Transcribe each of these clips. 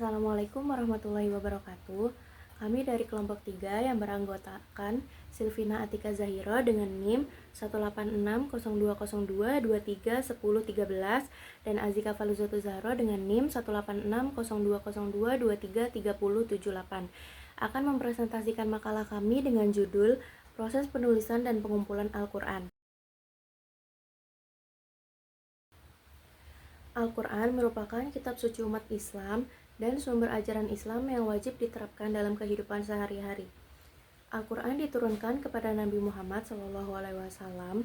Assalamualaikum warahmatullahi wabarakatuh. Kami dari kelompok 3 yang beranggotakan Silvina Atika Zahira dengan NIM 1860202231013 dan Azika Faluzatu Zahra dengan NIM 1860202233078 akan mempresentasikan makalah kami dengan judul Proses Penulisan dan Pengumpulan Al-Quran. Al-Quran merupakan kitab suci umat Islam dan sumber ajaran Islam yang wajib diterapkan dalam kehidupan sehari-hari. Al-Quran diturunkan kepada Nabi Muhammad SAW.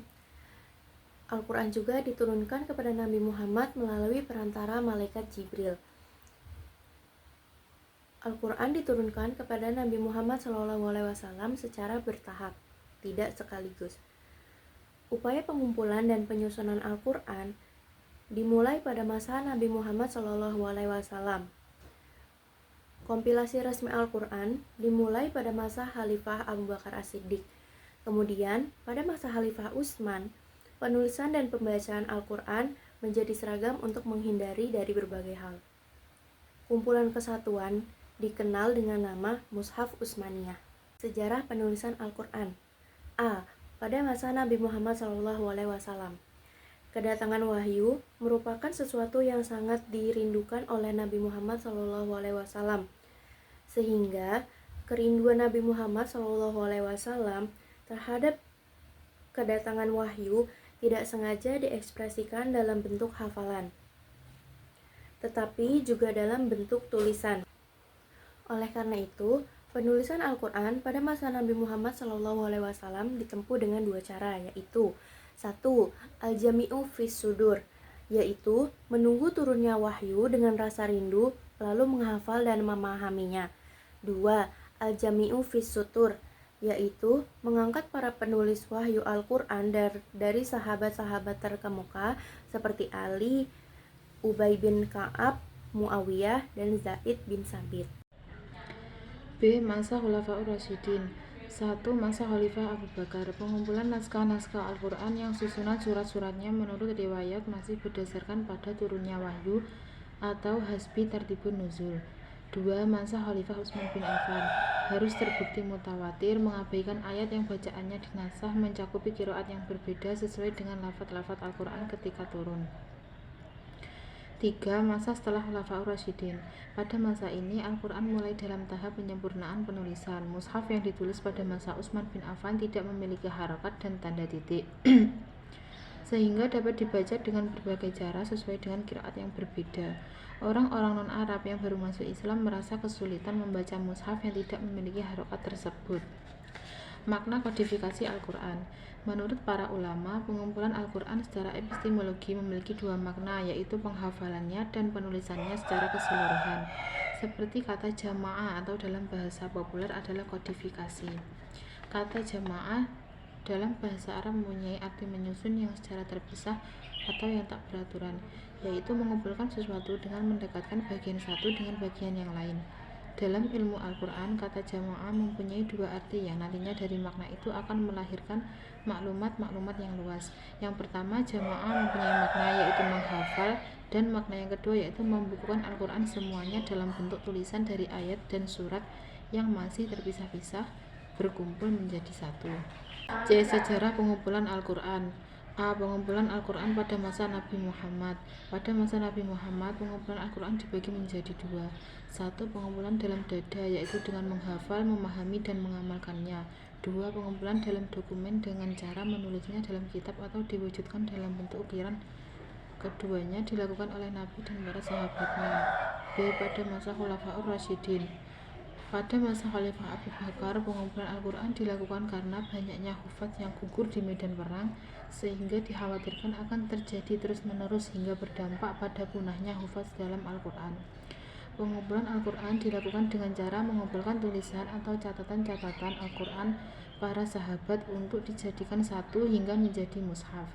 Al-Quran juga diturunkan kepada Nabi Muhammad melalui perantara malaikat Jibril. Al-Quran diturunkan kepada Nabi Muhammad SAW secara bertahap, tidak sekaligus. Upaya pengumpulan dan penyusunan Al-Quran dimulai pada masa Nabi Muhammad SAW. Kompilasi resmi Al-Quran dimulai pada masa Khalifah Abu Bakar As-Siddiq. Kemudian, pada masa Khalifah Utsman, penulisan dan pembacaan Al-Quran menjadi seragam untuk menghindari dari berbagai hal. Kumpulan kesatuan dikenal dengan nama Mushaf Utsmaniyah. Sejarah penulisan Al-Quran. A. Pada masa Nabi Muhammad SAW. Kedatangan wahyu merupakan sesuatu yang sangat dirindukan oleh Nabi Muhammad SAW, sehingga kerinduan Nabi Muhammad SAW terhadap kedatangan wahyu tidak sengaja diekspresikan dalam bentuk hafalan, tetapi juga dalam bentuk tulisan. Oleh karena itu, penulisan Al-Quran pada masa Nabi Muhammad SAW ditempuh dengan dua cara, yaitu 1. Al-Jami'u fis Sudur, yaitu menunggu turunnya wahyu dengan rasa rindu lalu menghafal dan memahaminya. 2. Al-Jami'u fis Sutur, yaitu mengangkat para penulis wahyu Al-Quran dari sahabat-sahabat terkemuka seperti Ali, Ubay bin Ka'ab, Muawiyah, dan Zaid bin Sabit. B. Masa Khulafaur Rasyidin. 1. Masa Khalifah Abu Bakar. Pengumpulan naskah-naskah Al-Quran yang susunan surat-suratnya menurut riwayat masih berdasarkan pada turunnya wahyu atau hasbi tartibun nuzul. 2. Masa Khalifah Utsman bin Affan. Harus terbukti mutawatir, mengabaikan ayat yang bacaannya dinasah, mencakupi qiraat yang berbeda sesuai dengan lafaz-lafaz Al-Quran ketika turun. 3. Masa setelah Khulafaur Rasyidin. Pada masa ini, Al-Quran mulai dalam tahap penyempurnaan penulisan. Mushaf yang ditulis pada masa Utsman bin Affan tidak memiliki harokat dan tanda titik, sehingga dapat dibaca dengan berbagai cara sesuai dengan qiraat yang berbeda. Orang-orang non-Arab yang baru masuk Islam merasa kesulitan membaca mushaf yang tidak memiliki harokat tersebut. Makna kodifikasi Al-Quran. Menurut para ulama, pengumpulan Al-Quran secara epistemologi memiliki dua makna, yaitu penghafalannya dan penulisannya secara keseluruhan. Seperti kata jamaah atau dalam bahasa populer adalah kodifikasi. Kata jamaah dalam bahasa Arab mempunyai arti menyusun yang secara terpisah atau yang tak beraturan, yaitu mengumpulkan sesuatu dengan mendekatkan bagian satu dengan bagian yang lain. Dalam ilmu Al-Quran, kata jamaah mempunyai dua arti yang nantinya dari makna itu akan melahirkan maklumat-maklumat yang luas. Yang pertama, jamaah mempunyai makna yaitu menghafal, dan makna yang kedua yaitu membukukan Al-Quran semuanya dalam bentuk tulisan dari ayat dan surat yang masih terpisah-pisah berkumpul menjadi satu. C. Sejarah pengumpulan Al-Quran. A. Pengumpulan Al-Quran pada masa Nabi Muhammad. Pada masa Nabi Muhammad, pengumpulan Al-Quran dibagi menjadi dua. 1. Pengumpulan dalam dada, yaitu dengan menghafal, memahami, dan mengamalkannya. 2. Pengumpulan dalam dokumen dengan cara menulisnya dalam kitab atau diwujudkan dalam bentuk ukiran. Keduanya dilakukan oleh Nabi dan para sahabatnya. B. Pada masa Khulafaur Rasyidin. Pada masa Khalifah Abu Bakar, pengumpulan Al-Quran dilakukan karena banyaknya hufaz yang gugur di medan perang, sehingga dikhawatirkan akan terjadi terus-menerus hingga berdampak pada punahnya hufaz dalam Al-Quran. Pengumpulan Al-Quran dilakukan dengan cara mengumpulkan tulisan atau catatan-catatan Al-Quran para sahabat untuk dijadikan satu hingga menjadi mushaf.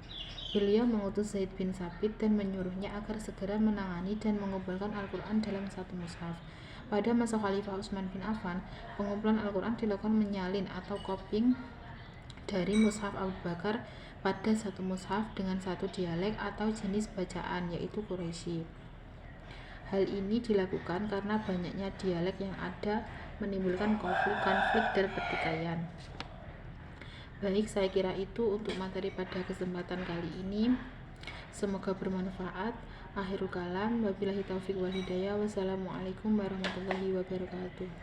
Beliau mengutus Zaid bin Sabit dan menyuruhnya agar segera menangani dan mengumpulkan Al-Quran dalam satu mushaf. Pada masa Khalifah Utsman bin Affan, pengumpulan Al-Quran dilakukan menyalin atau copying dari mushaf Abu Bakar pada satu mushaf dengan satu dialek atau jenis bacaan, yaitu Quraisy. Hal ini dilakukan karena banyaknya dialek yang ada menimbulkan konflik dan pertikaian. Baik, saya kira itu untuk materi pada kesempatan kali ini. Semoga bermanfaat. Akhirul kalam, wabillahi taufiq wal hidayah. Wassalamualaikum warahmatullahi wabarakatuh.